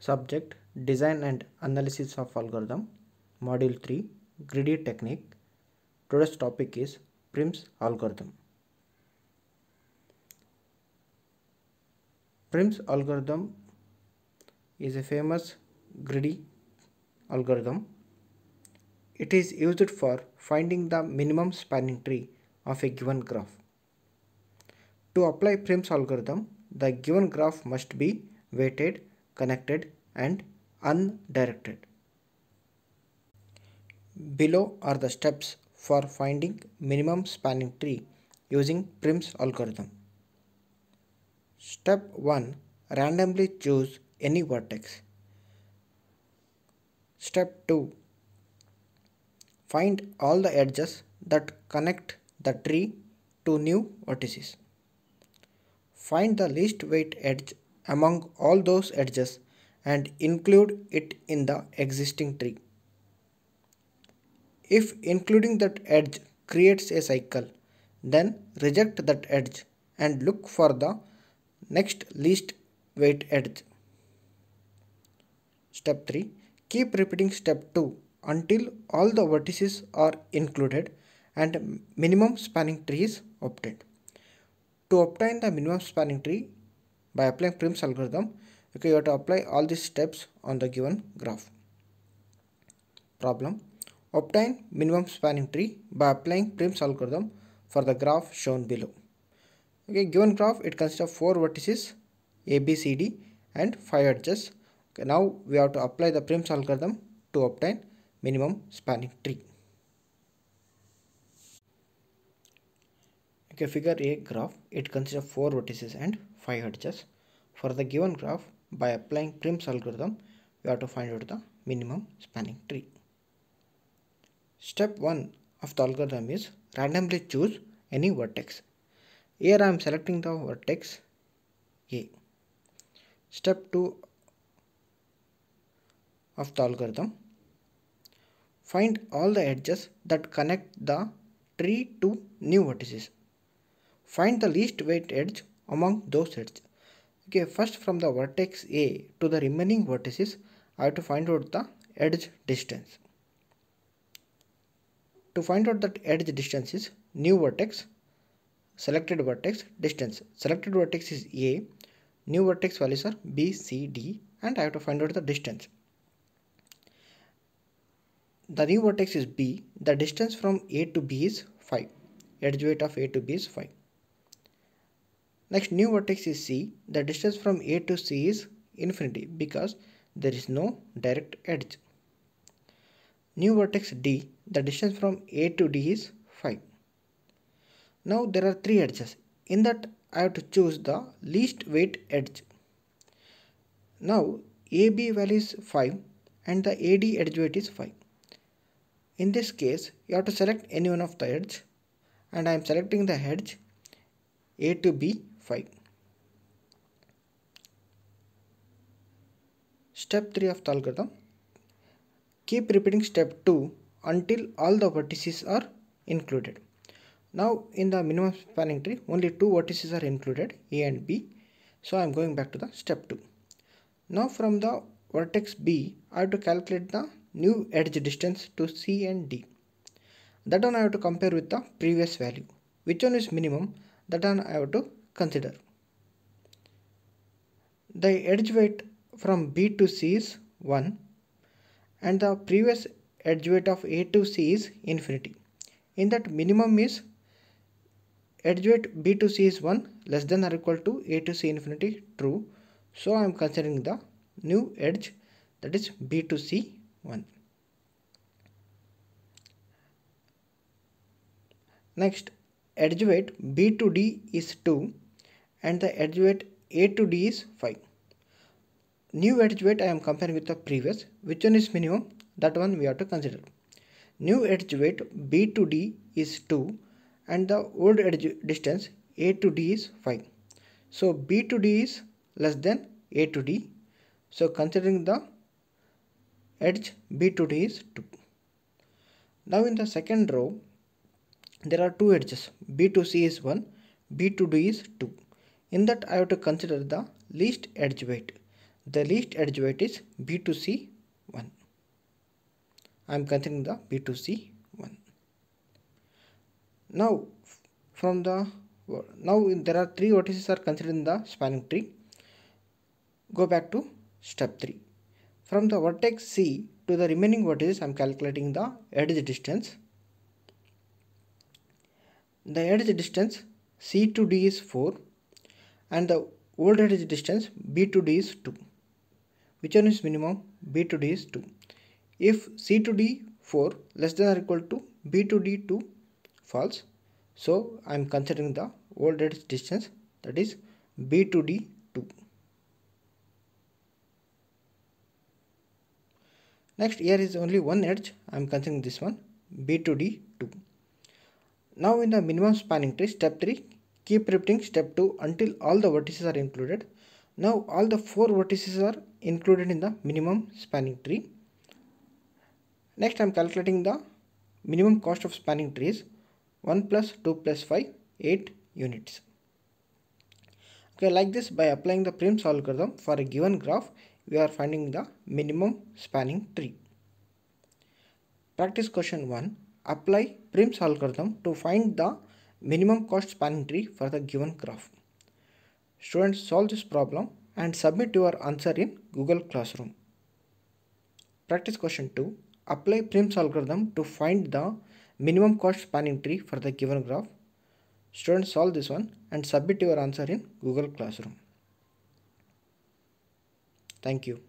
Subject: Design and Analysis of Algorithm. Module 3, Greedy Technique. Today's topic is Prim's algorithm. Prim's algorithm is a famous greedy algorithm. It is used for finding the minimum spanning tree of a given graph. To apply Prim's algorithm, the given graph must be weighted, connected, and undirected. Below are the steps for finding minimum spanning tree using Prim's algorithm. Step 1. Randomly choose any vertex. Step 2. Find all the edges that connect the tree to new vertices. Find the least weight edge among all those edges and include it in the existing tree. If including that edge creates a cycle, then reject that edge and look for the next least weight edge. Step 3. Keep repeating step 2 until all the vertices are included and minimum spanning tree is obtained. To obtain the minimum spanning tree by applying Prim's algorithm, you have to apply all these steps on the given graph. Problem: obtain minimum spanning tree by applying Prim's algorithm for the graph shown below. Given graph, it consists of 4 vertices A, B, C, D and 5 edges. Now we have to apply the Prim's algorithm to obtain minimum spanning tree. Figure A graph, it consists of 4 vertices and 5 edges. For the given graph, by applying Prim's algorithm, we have to find out the minimum spanning tree. Step 1 of the algorithm is randomly choose any vertex. Here I am selecting the vertex A. Step 2 of the algorithm, find all the edges that connect the tree to new vertices. Find the least weight edge among those edges. First from the vertex A to the remaining vertices, I have to find out the edge distance. To find out that edge distance is new vertex, selected vertex, distance. Selected vertex is A, new vertex values are B, C, D, and I have to find out the distance. The new vertex is B, the distance from A to B is 5. Edge weight of A to B is 5. Next, new vertex is C, the distance from A to C is infinity because there is no direct edge. New vertex D, the distance from A to D is 5. Now there are 3 edges. In that I have to choose the least weight edge. Now AB value is 5 and the AD edge weight is 5. In this case, you have to select any one of the edge and I am selecting the edge A to B 5. Step 3 of the algorithm. Keep repeating step 2 until all the vertices are included. Now in the minimum spanning tree, only 2 vertices are included, A and B. So I am going back to the step 2. Now from the vertex B, I have to calculate the new edge distance to C and D. That one I have to compare with the previous value. Which one is minimum? That one I have to consider. The edge weight from B to C is 1 and the previous edge weight of A to C is infinity. In that minimum is edge weight B to C is 1 less than or equal to A to C infinity, true. So I am considering the new edge, that is B to C 1. Next, edge weight B to D is 2 and the edge weight A to D is 5. New edge weight I am comparing with the previous. Which one is minimum? That one we have to consider. New edge weight B to D is 2 and the old edge distance A to D is 5. So B to D is less than A to D. So considering the edge B to D is 2. Now in the second row, there are 2 edges. B to C is 1, B to D is 2. In that I have to consider the least edge weight. The least edge weight is B to C 1. I am considering the B to C 1. Now there are 3 vertices are considered in the spanning tree. Go back to step 3. From the vertex C to the remaining vertices, I am calculating the edge distance. The edge distance C to D is 4 and the old edge distance B to D is 2. Which one is minimum? B to D is 2. If C to D 4 less than or equal to B to D 2, false. So I am considering the old edge distance, that is B to D 2. Next, here is only one edge. I am considering this one, B to D 2. Now in the minimum spanning tree, step 3, keep repeating step 2 until all the vertices are included. Now all the 4 vertices are included in the minimum spanning tree. Next I am calculating the minimum cost of spanning tree is 1 plus 2 plus 5, 8 units. Okay, like this, by applying the Prim's algorithm for a given graph, we are finding the minimum spanning tree. Practice question 1. Apply Prim's algorithm to find the minimum cost spanning tree for the given graph. Students, solve this problem and submit your answer in Google Classroom. Practice question 2. Apply Prim's algorithm to find the minimum cost spanning tree for the given graph. Students, solve this one and submit your answer in Google Classroom. Thank you.